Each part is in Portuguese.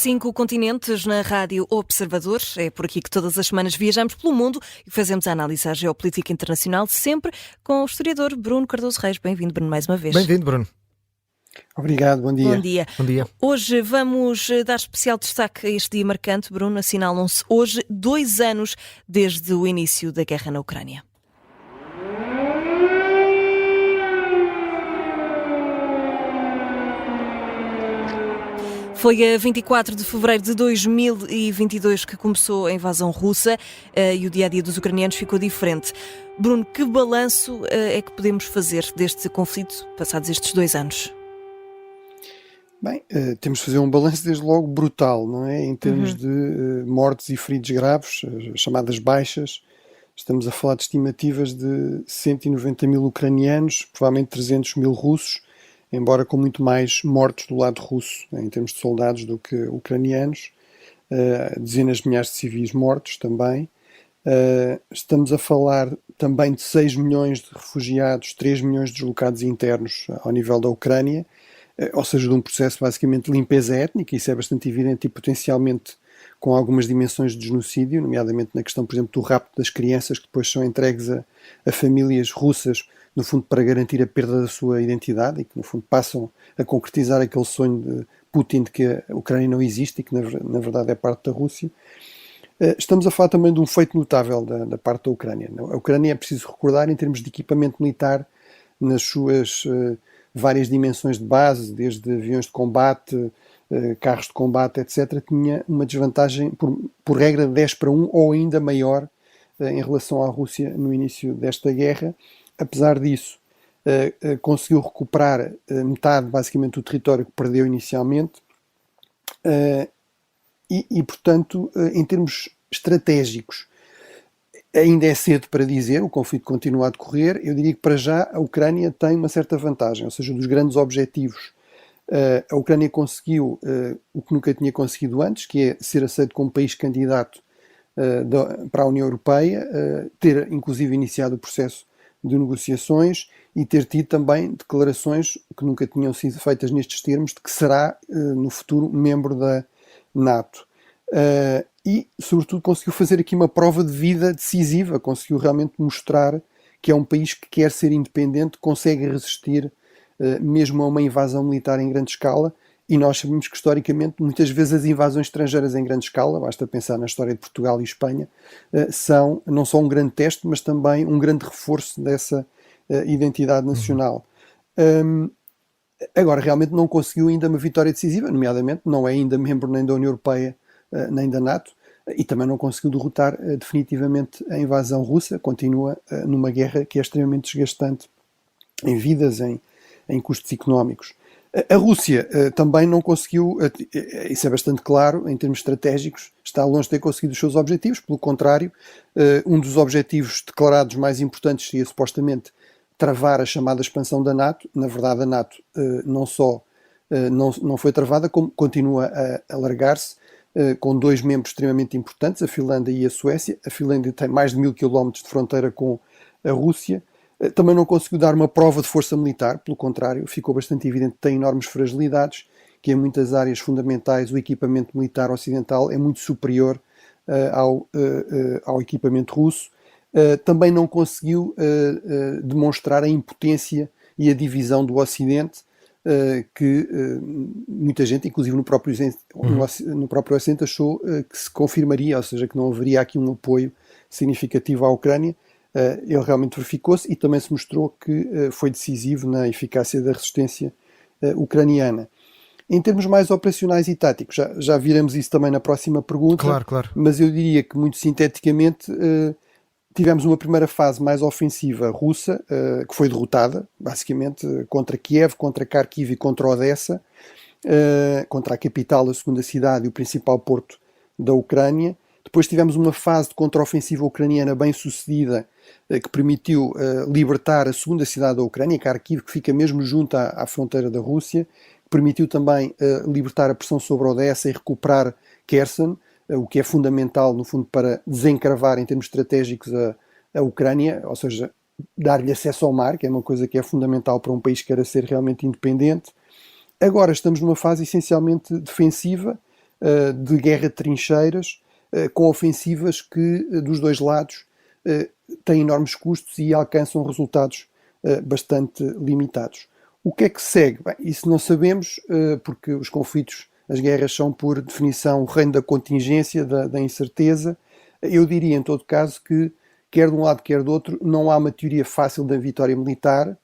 5 continentes na Rádio Observador. É por aqui que todas as semanas viajamos pelo mundo e fazemos a análise à geopolítica internacional, sempre com o historiador Bruno Cardoso Reis. Bem-vindo, Bruno, mais uma vez. Bem-vindo, Bruno. Obrigado, bom dia. Bom dia. Bom dia. Hoje vamos dar especial destaque a este dia marcante, Bruno. Assinalam-se hoje 2 anos desde o início da guerra na Ucrânia. Foi a 24 de fevereiro de 2022 que começou a invasão russa e o dia-a-dia dos ucranianos ficou diferente. Bruno, que balanço é que podemos fazer deste conflito passados estes 2 anos? Bem, temos de fazer um balanço desde logo brutal, não é? Em termos de mortes e feridos graves, chamadas baixas. Estamos a falar de estimativas de 190 mil ucranianos, provavelmente 300 mil russos, embora com muito mais mortos do lado russo, em termos de soldados, do que ucranianos. Dezenas de milhares de civis mortos também. Estamos a falar também de 6 milhões de refugiados, 3 milhões de deslocados internos ao nível da Ucrânia, ou seja, de um processo basicamente de limpeza étnica. Isso é bastante evidente e potencialmente com algumas dimensões de genocídio, nomeadamente na questão, por exemplo, do rapto das crianças que depois são entregues a famílias russas, no fundo para garantir a perda da sua identidade, e que no fundo passam a concretizar aquele sonho de Putin de que a Ucrânia não existe e que na verdade é parte da Rússia. Estamos a falar também de um feito notável da parte da Ucrânia. A Ucrânia, é preciso recordar, em termos de equipamento militar, nas suas várias dimensões de base, desde aviões de combate, carros de combate, etc., tinha uma desvantagem, por regra, de 10-1 ou ainda maior em relação à Rússia no início desta guerra. Apesar disso, conseguiu recuperar metade, basicamente, do território que perdeu inicialmente e, portanto, em termos estratégicos, ainda é cedo para dizer, o conflito continua a decorrer. Eu diria que, para já, a Ucrânia tem uma certa vantagem, ou seja, dos grandes objetivos. A Ucrânia conseguiu o que nunca tinha conseguido antes, que é ser aceito como país candidato para a União Europeia, ter, inclusive, iniciado o processo de negociações e ter tido também declarações que nunca tinham sido feitas nestes termos de que será no futuro membro da NATO. E, sobretudo, conseguiu fazer aqui uma prova de vida decisiva, conseguiu realmente mostrar que é um país que quer ser independente, consegue resistir mesmo a uma invasão militar em grande escala. E nós sabemos que, historicamente, muitas vezes as invasões estrangeiras em grande escala, basta pensar na história de Portugal e Espanha, são não só um grande teste, mas também um grande reforço dessa identidade nacional. Agora, realmente não conseguiu ainda uma vitória decisiva, nomeadamente não é ainda membro nem da União Europeia, nem da NATO, e também não conseguiu derrotar definitivamente a invasão russa. Continua numa guerra que é extremamente desgastante em vidas, em custos económicos. A Rússia também não conseguiu, isso é bastante claro, em termos estratégicos, está longe de ter conseguido os seus objetivos. Pelo contrário, um dos objetivos declarados mais importantes seria supostamente travar a chamada expansão da NATO. Na verdade, a NATO não só não foi travada, como continua a alargar-se, com 2 membros extremamente importantes, a Finlândia e a Suécia. A Finlândia tem mais de 1000 km de fronteira com a Rússia. Também não conseguiu dar uma prova de força militar, pelo contrário, ficou bastante evidente que tem enormes fragilidades, que em muitas áreas fundamentais o equipamento militar ocidental é muito superior ao equipamento russo. Também não conseguiu demonstrar a impotência e a divisão do Ocidente, que muita gente, inclusive no próprio Ocidente, achou que se confirmaria, ou seja, que não haveria aqui um apoio significativo à Ucrânia. Ele realmente verificou-se e também se mostrou que foi decisivo na eficácia da resistência ucraniana. Em termos mais operacionais e táticos, já viremos isso também na próxima pergunta, Claro. Mas eu diria que, muito sinteticamente, tivemos uma primeira fase mais ofensiva russa, que foi derrotada, basicamente, contra Kiev, contra Kharkiv e contra Odessa, contra a capital, a segunda cidade e o principal porto da Ucrânia. Depois tivemos uma fase de contraofensiva ucraniana bem sucedida, que permitiu libertar a segunda cidade da Ucrânia, Kharkiv, que fica mesmo junto à fronteira da Rússia, que permitiu também libertar a pressão sobre Odessa e recuperar Kherson, o que é fundamental, no fundo, para desencravar em termos estratégicos a Ucrânia, ou seja, dar-lhe acesso ao mar, que é uma coisa que é fundamental para um país que queira ser realmente independente. Agora estamos numa fase essencialmente defensiva, de guerra de trincheiras, com ofensivas que, dos dois lados, têm enormes custos e alcançam resultados bastante limitados. O que é que segue? Bem, isso não sabemos, porque os conflitos, as guerras são, por definição, o reino da contingência, da incerteza. Eu diria, em todo caso, que, quer de um lado, quer do outro, não há uma teoria fácil da vitória militar.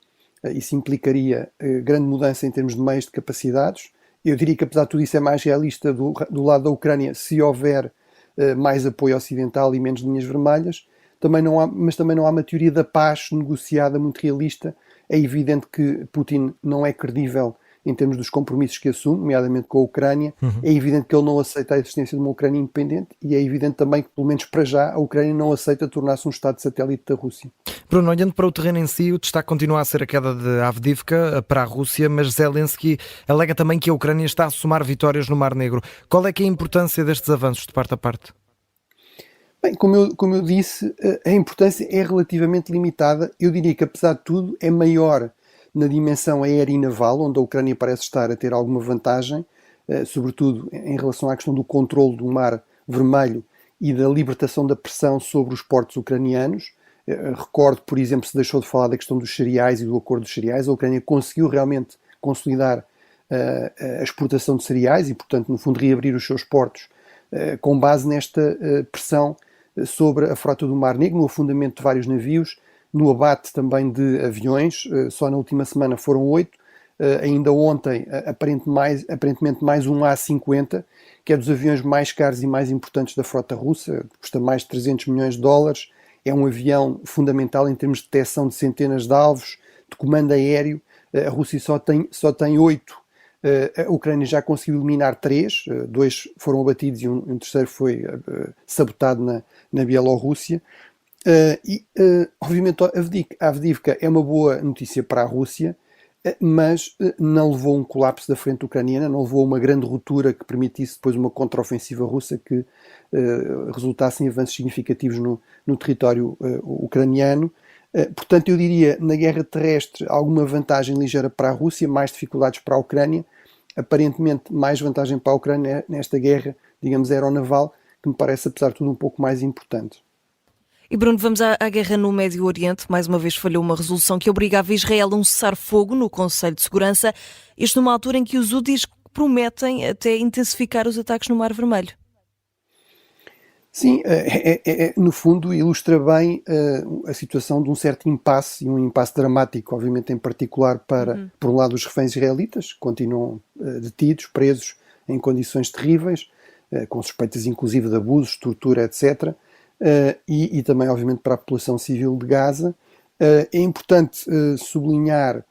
Isso implicaria grande mudança em termos de meios, de capacidades. Eu diria que, apesar de tudo isso, é mais realista do lado da Ucrânia se houver mais apoio ocidental e menos linhas vermelhas. Mas também não há uma teoria da paz negociada muito realista. É evidente que Putin não é credível em termos dos compromissos que assume, nomeadamente com a Ucrânia. É evidente que ele não aceita a existência de uma Ucrânia independente e é evidente também que, pelo menos para já, a Ucrânia não aceita tornar-se um Estado satélite da Rússia. Bruno, olhando para o terreno em si, o destaque continua a ser a queda de Avdiivka para a Rússia, mas Zelensky alega também que a Ucrânia está a somar vitórias no Mar Negro. Qual é que é a importância destes avanços de parte a parte? Bem, como eu disse, a importância é relativamente limitada. Eu diria que, apesar de tudo, é maior na dimensão aérea e naval, onde a Ucrânia parece estar a ter alguma vantagem, sobretudo em relação à questão do controle do Mar Vermelho e da libertação da pressão sobre os portos ucranianos. Recordo, por exemplo, se deixou de falar da questão dos cereais e do acordo dos cereais. A Ucrânia conseguiu realmente consolidar a exportação de cereais e, portanto, no fundo, reabrir os seus portos com base nesta pressão sobre a frota do Mar Negro, no afundamento de vários navios, no abate também de aviões. Só na última semana foram 8, ainda ontem aparentemente mais um A-50, que é dos aviões mais caros e mais importantes da frota russa, custa mais de 300 milhões de dólares, é um avião fundamental em termos de detecção de centenas de alvos, de comando aéreo. A Rússia só tem 8, a Ucrânia já conseguiu eliminar 3, 2 foram abatidos e um terceiro foi sabotado na Bielorrússia. Obviamente a Avdiivka é uma boa notícia para a Rússia, mas não levou a um colapso da frente ucraniana, não levou a uma grande ruptura que permitisse depois uma contraofensiva russa que resultasse em avanços significativos no território ucraniano. Portanto, eu diria, na guerra terrestre, alguma vantagem ligeira para a Rússia, mais dificuldades para a Ucrânia, aparentemente mais vantagem para a Ucrânia nesta guerra, digamos, aeronaval, que me parece, apesar de tudo, um pouco mais importante. E Bruno, vamos à guerra no Médio Oriente. Mais uma vez falhou uma resolução que obrigava Israel a um cessar-fogo no Conselho de Segurança, isto numa altura em que os Houthis prometem até intensificar os ataques no Mar Vermelho. Sim, no fundo ilustra bem a situação de um certo impasse, e um impasse dramático, obviamente em particular para, por um lado, os reféns israelitas, que continuam detidos, presos em condições terríveis, com suspeitas inclusive de abusos, tortura, etc., e também, obviamente, para a população civil de Gaza. É importante sublinhar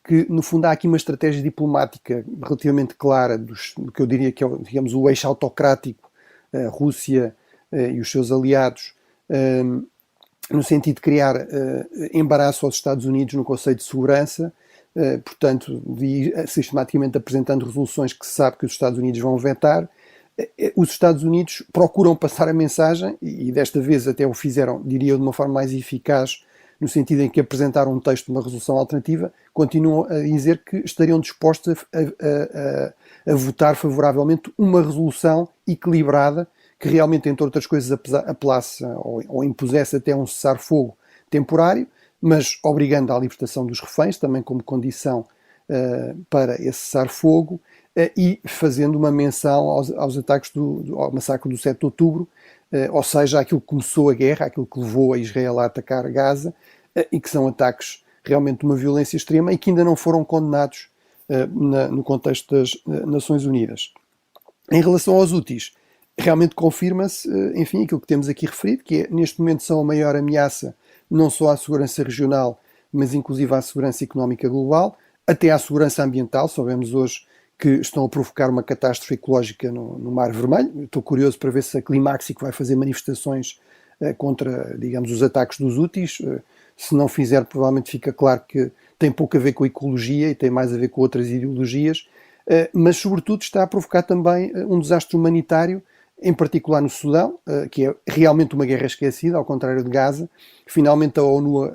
que, no fundo, há aqui uma estratégia diplomática relativamente clara do que eu diria que é, digamos, o eixo autocrático, Rússia e os seus aliados, no sentido de criar embaraço aos Estados Unidos no Conselho de Segurança, portanto, sistematicamente apresentando resoluções que se sabe que os Estados Unidos vão vetar. Os Estados Unidos procuram passar a mensagem, e desta vez até o fizeram, diria eu, de uma forma mais eficaz, no sentido em que apresentaram um texto de uma resolução alternativa, continuam a dizer que estariam dispostos a votar favoravelmente uma resolução equilibrada, que realmente, entre outras coisas, apelasse ou impusesse até um cessar-fogo temporário, mas obrigando à libertação dos reféns, também como condição para esse cessar-fogo, e fazendo uma menção aos ataques ao massacre do 7 de outubro, ou seja, aquilo que começou a guerra, aquilo que levou a Israel a atacar Gaza, e que são ataques realmente de uma violência extrema e que ainda não foram condenados no contexto das Nações Unidas. Em relação aos Houthis, realmente confirma-se, enfim, aquilo que temos aqui referido, que neste momento são a maior ameaça não só à segurança regional, mas inclusive à segurança económica global, até à segurança ambiental. Sabemos hoje que estão a provocar uma catástrofe ecológica no Mar Vermelho. Estou curioso para ver se a Climaxic vai fazer manifestações contra, digamos, os ataques dos Houthis. Se não fizer, provavelmente fica claro que tem pouco a ver com a ecologia e tem mais a ver com outras ideologias, mas sobretudo está a provocar também um desastre humanitário, em particular no Sudão, que é realmente uma guerra esquecida, ao contrário de Gaza. Finalmente a ONU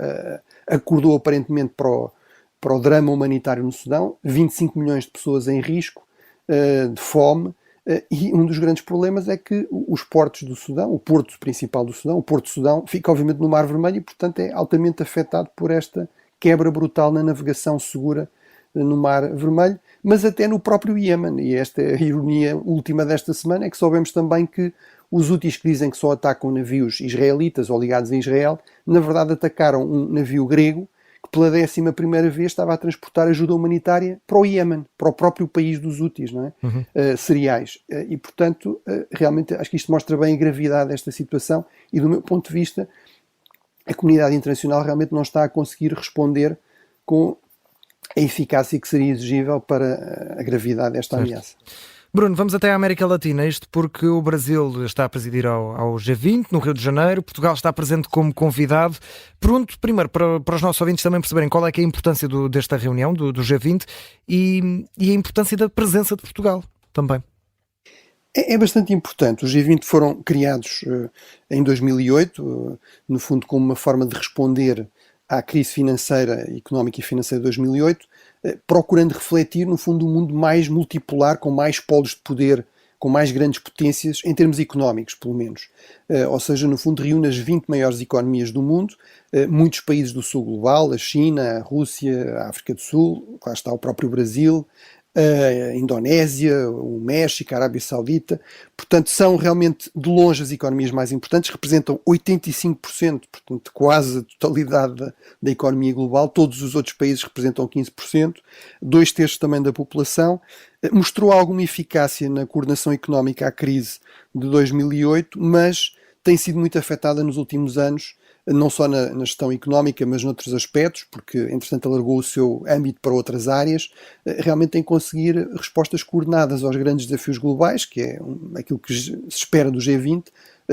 acordou aparentemente para o drama humanitário no Sudão, 25 milhões de pessoas em risco de fome, E um dos grandes problemas é que os portos do Sudão, o porto principal do Sudão, o Porto de Sudão, fica obviamente no Mar Vermelho e, portanto, é altamente afetado por esta quebra brutal na navegação segura no Mar Vermelho, mas até no próprio Iémen. E esta é a ironia última desta semana, é que soubemos também que os Houthis, que dizem que só atacam navios israelitas ou ligados a Israel, na verdade atacaram um navio grego que pela 11ª vez estava a transportar ajuda humanitária para o Iémen, para o próprio país dos Houthis, não é? Cereais. E, portanto, realmente acho que isto mostra bem a gravidade desta situação e, do meu ponto de vista, a comunidade internacional realmente não está a conseguir responder com a eficácia que seria exigível para a gravidade desta ameaça. Bruno, vamos até à América Latina, isto porque o Brasil está a presidir ao G20, no Rio de Janeiro, Portugal está presente como convidado. Pergunto primeiro para os nossos ouvintes também perceberem qual é que é a importância desta reunião, do G20, e a importância da presença de Portugal também. É bastante importante. Os G20 foram criados em 2008, no fundo como uma forma de responder à crise financeira, económica e financeira de 2008, procurando refletir, no fundo, um mundo mais multipolar, com mais polos de poder, com mais grandes potências, em termos económicos, pelo menos. Ou seja, no fundo, reúne as 20 maiores economias do mundo, muitos países do sul global, a China, a Rússia, a África do Sul, lá está o próprio Brasil, a Indonésia, o México, a Arábia Saudita. Portanto, são realmente de longe as economias mais importantes, representam 85%, portanto quase a totalidade da economia global. Todos os outros países representam 15%, 2/3 também da população. Mostrou alguma eficácia na coordenação económica à crise de 2008, mas tem sido muito afetada nos últimos anos, não só na gestão económica, mas noutros aspectos, porque, entretanto, alargou o seu âmbito para outras áreas. Realmente tem que conseguir respostas coordenadas aos grandes desafios globais, que é aquilo que se espera do G20,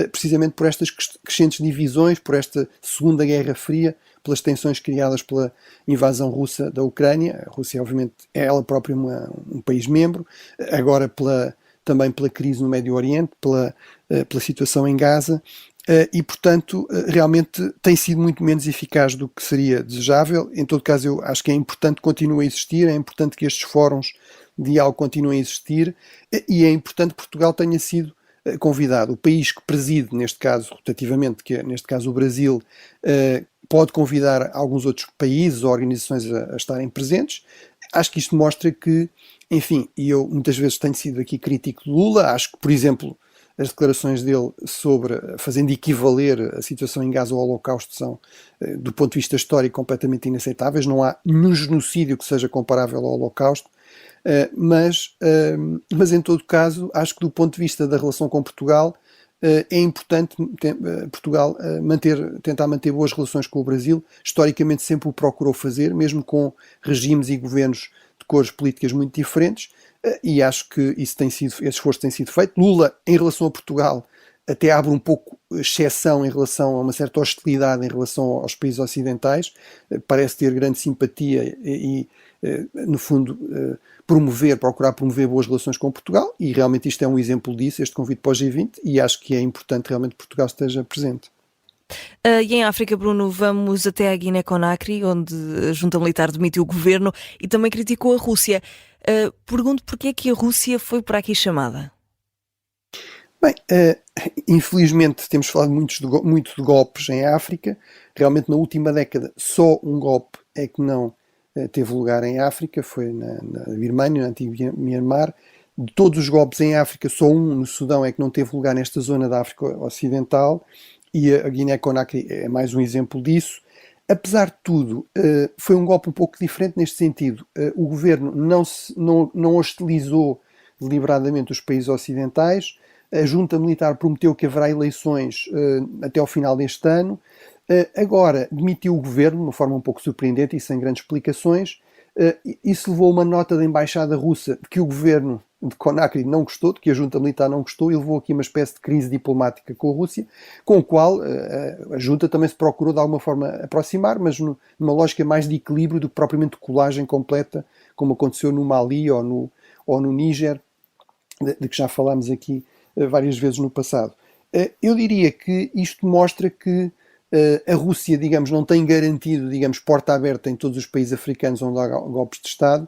precisamente por estas crescentes divisões, por esta Segunda Guerra Fria, pelas tensões criadas pela invasão russa da Ucrânia. A Rússia, obviamente, é ela própria um país membro, agora também pela crise no Médio Oriente, pela situação em Gaza. E, portanto, realmente tem sido muito menos eficaz do que seria desejável. Em todo caso, eu acho que é importante que continue a existir, é importante que estes fóruns de diálogo continuem a existir e é importante que Portugal tenha sido convidado. O país que preside, neste caso, rotativamente, que é neste caso o Brasil, pode convidar alguns outros países ou organizações a estarem presentes. Acho que isto mostra que, enfim, e eu muitas vezes tenho sido aqui crítico de Lula, acho que, por exemplo, as declarações dele fazendo equivaler a situação em Gaza ao Holocausto são, do ponto de vista histórico, completamente inaceitáveis. Não há nenhum genocídio que seja comparável ao Holocausto, mas em todo caso, acho que do ponto de vista da relação com Portugal, é importante Portugal tentar manter boas relações com o Brasil. Historicamente sempre o procurou fazer, mesmo com regimes e governos de cores políticas muito diferentes. E acho que esse esforço tem sido feito. Lula, em relação a Portugal, até abre um pouco exceção em relação a uma certa hostilidade em relação aos países ocidentais. Parece ter grande simpatia e no fundo, procurar promover boas relações com Portugal. E realmente isto é um exemplo disso, este convite para o G20, e acho que é importante realmente que Portugal esteja presente. E em África, Bruno, vamos até a Guiné-Conakry, onde a junta militar demitiu o governo e também criticou a Rússia. Pergunto porque é que a Rússia foi por aqui chamada? Bem, infelizmente temos falado muito de golpes em África. Realmente na última década só um golpe é que não teve lugar em África, foi na Birmânia, na antiga Myanmar. De todos os golpes em África, só um no Sudão é que não teve lugar nesta zona da África Ocidental, e a Guiné-Conakry é mais um exemplo disso. Apesar de tudo, foi um golpe um pouco diferente neste sentido. O governo não hostilizou deliberadamente os países ocidentais. A junta militar prometeu que haverá eleições até ao final deste ano. Agora demitiu o governo de uma forma um pouco surpreendente e sem grandes explicações. Isso levou a uma nota da embaixada russa de que o governo de Conakry não gostou, de que a junta militar não gostou, e levou aqui uma espécie de crise diplomática com a Rússia, com o qual a junta também se procurou de alguma forma aproximar, mas numa lógica mais de equilíbrio do que propriamente de colagem completa, como aconteceu no Mali ou no Níger, de que já falámos aqui várias vezes no passado. Eu diria que isto mostra que a Rússia, digamos, não tem garantido, digamos, porta aberta em todos os países africanos onde há golpes de Estado.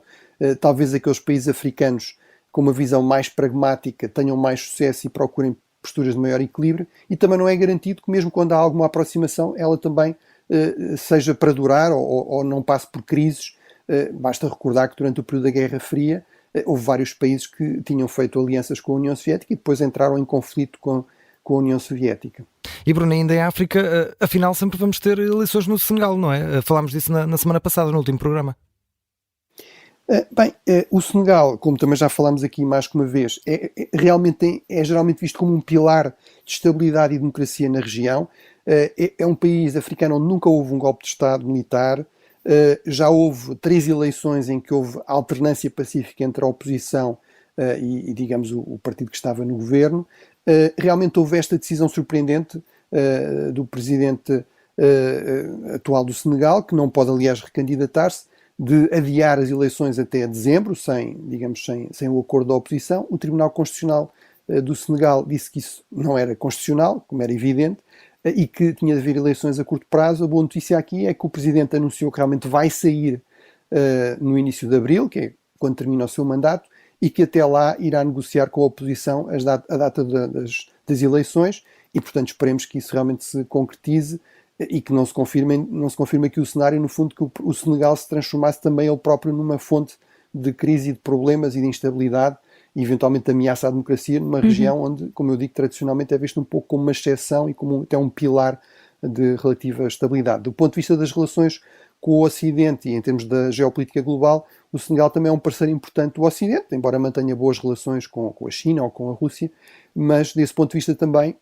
Talvez aqueles países africanos com uma visão mais pragmática tenham mais sucesso e procurem posturas de maior equilíbrio, e também não é garantido que mesmo quando há alguma aproximação, ela também seja para durar ou não passe por crises. Basta recordar que durante o período da Guerra Fria houve vários países que tinham feito alianças com a União Soviética e depois entraram em conflito com a União Soviética. E Bruno, ainda em África, afinal sempre vamos ter eleições no Senegal, não é? Falámos disso na semana passada, no último programa. O Senegal, como também já falámos aqui mais que uma vez, realmente é geralmente visto como um pilar de estabilidade e democracia na região. É um país africano onde nunca houve um golpe de Estado militar. Já houve 3 eleições em que houve alternância pacífica entre a oposição e digamos, o partido que estava no governo. Realmente houve esta decisão surpreendente do presidente atual do Senegal, que não pode, aliás, recandidatar-se, de adiar as eleições até dezembro, sem o acordo da oposição. O Tribunal Constitucional do Senegal disse que isso não era constitucional, como era evidente, e que tinha de haver eleições a curto prazo. A boa notícia aqui é que o Presidente anunciou que realmente vai sair no início de abril, que é quando termina o seu mandato, e que até lá irá negociar com a oposição a data das eleições, e portanto esperemos que isso realmente se concretize e que não se confirme aqui o cenário, no fundo, que o Senegal se transformasse também ele próprio numa fonte de crise e de problemas e de instabilidade e eventualmente ameaça à democracia numa região onde, como eu digo, tradicionalmente é visto um pouco como uma exceção e como até um pilar de relativa estabilidade. Do ponto de vista das relações com o Ocidente e em termos da geopolítica global, o Senegal também é um parceiro importante do Ocidente, embora mantenha boas relações com a China ou com a Rússia, mas desse ponto de vista também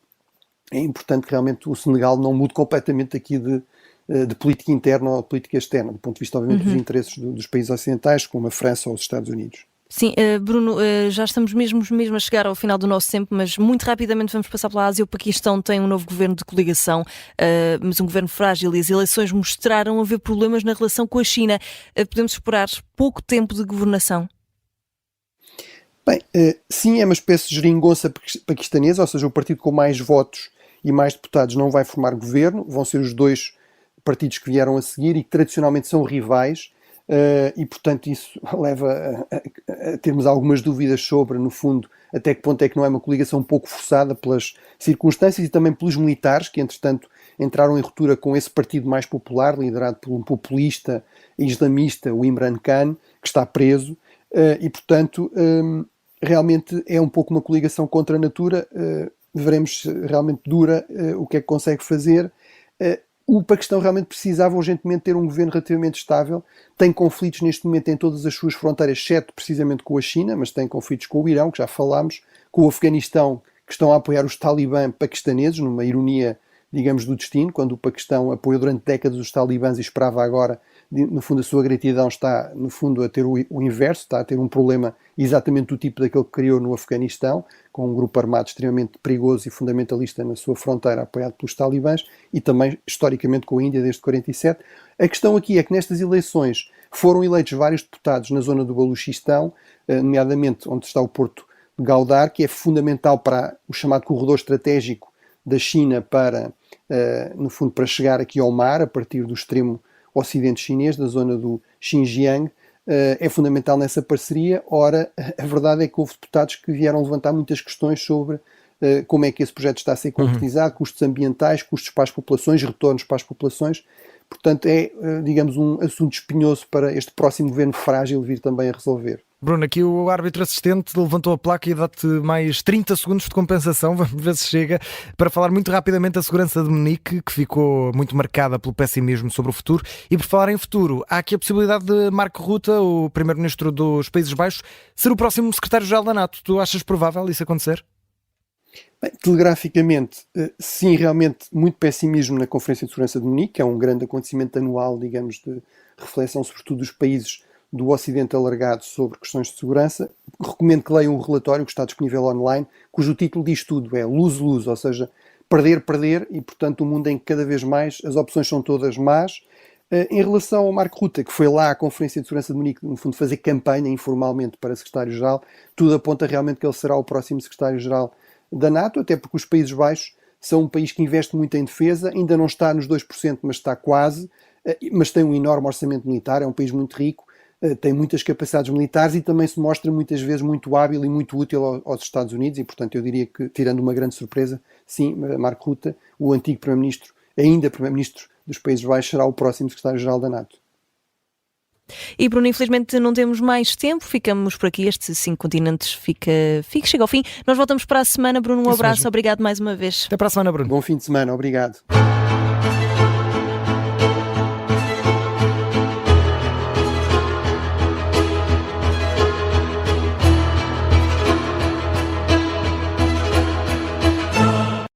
é importante que realmente o Senegal não mude completamente aqui de política interna ou de política externa, do ponto de vista, obviamente, dos interesses dos países ocidentais, como a França ou os Estados Unidos. Sim, Bruno, já estamos mesmo a chegar ao final do nosso tempo, mas muito rapidamente vamos passar pela Ásia. O Paquistão tem um novo governo de coligação, mas um governo frágil, e as eleições mostraram haver problemas na relação com a China. Podemos esperar pouco tempo de governação? Bem, sim, é uma espécie de geringonça paquistanesa, ou seja, o partido com mais votos e mais deputados não vai formar governo, vão ser os 2 partidos que vieram a seguir e que tradicionalmente são rivais, e portanto isso leva a termos algumas dúvidas sobre, no fundo, até que ponto é que não é uma coligação um pouco forçada pelas circunstâncias e também pelos militares, que entretanto entraram em ruptura com esse partido mais popular, liderado por um populista islamista, o Imran Khan, que está preso, e portanto realmente é um pouco uma coligação contra a natura. Veremos se realmente dura, o que é que consegue fazer. O Paquistão realmente precisava urgentemente ter um governo relativamente estável. Tem conflitos neste momento em todas as suas fronteiras, exceto precisamente com a China, mas tem conflitos com o Irão, que já falámos, com o Afeganistão, que estão a apoiar os talibã paquistaneses, numa ironia, digamos, do destino, quando o Paquistão apoiou durante décadas os talibãs e esperava agora, no fundo, a sua gratidão está, no fundo, a ter o inverso, está a ter um problema exatamente do tipo daquele que criou no Afeganistão, com um grupo armado extremamente perigoso e fundamentalista na sua fronteira, apoiado pelos talibãs, e também, historicamente, com a Índia desde 47. A questão aqui é que nestas eleições foram eleitos vários deputados na zona do Baluchistão, nomeadamente onde está o porto de Gaudar, que é fundamental para o chamado corredor estratégico da China para, no fundo, para chegar aqui ao mar, a partir do extremo ocidente chinês, da zona do Xinjiang. É fundamental nessa parceria. Ora, a verdade é que houve deputados que vieram levantar muitas questões sobre como é que esse projeto está a ser concretizado, custos ambientais, custos para as populações, retornos para as populações. Portanto, é, digamos, um assunto espinhoso para este próximo governo frágil vir também a resolver. Bruno, aqui o árbitro assistente levantou a placa e dá-te mais 30 segundos de compensação, vamos ver se chega, para falar muito rapidamente da segurança de Munique, que ficou muito marcada pelo pessimismo sobre o futuro. E por falar em futuro, há aqui a possibilidade de Marco Rutte, o primeiro-ministro dos Países Baixos, ser o próximo secretário-geral da NATO. Tu achas provável isso acontecer? Bem, telegraficamente, sim, realmente muito pessimismo na Conferência de Segurança de Munique, que é um grande acontecimento anual, digamos, de reflexão, sobretudo dos países do Ocidente alargado sobre questões de segurança. Recomendo que leiam um relatório que está disponível online, cujo título diz tudo, é lose-lose, ou seja, perder, e portanto um mundo em que cada vez mais as opções são todas más. Em relação ao Marco Rutte, que foi lá à Conferência de Segurança de Munique, no fundo fazer campanha informalmente para secretário-geral, tudo aponta realmente que ele será o próximo secretário-geral da NATO, até porque os Países Baixos são um país que investe muito em defesa, ainda não está nos 2%, mas está quase, mas tem um enorme orçamento militar, é um país muito rico. tem muitas capacidades militares e também se mostra muitas vezes muito hábil e muito útil aos Estados Unidos, e portanto eu diria que, tirando uma grande surpresa, sim, Mark Rutte, o antigo Primeiro-Ministro, ainda Primeiro-Ministro dos Países Baixos, será o próximo Secretário-Geral da NATO. E Bruno, infelizmente não temos mais tempo, ficamos por aqui, este 5 continentes chega ao fim. Nós voltamos para a semana, Bruno, um Isso abraço, mesmo. obrigado mais uma vez. Até para a semana, Bruno. Bom fim de semana, obrigado.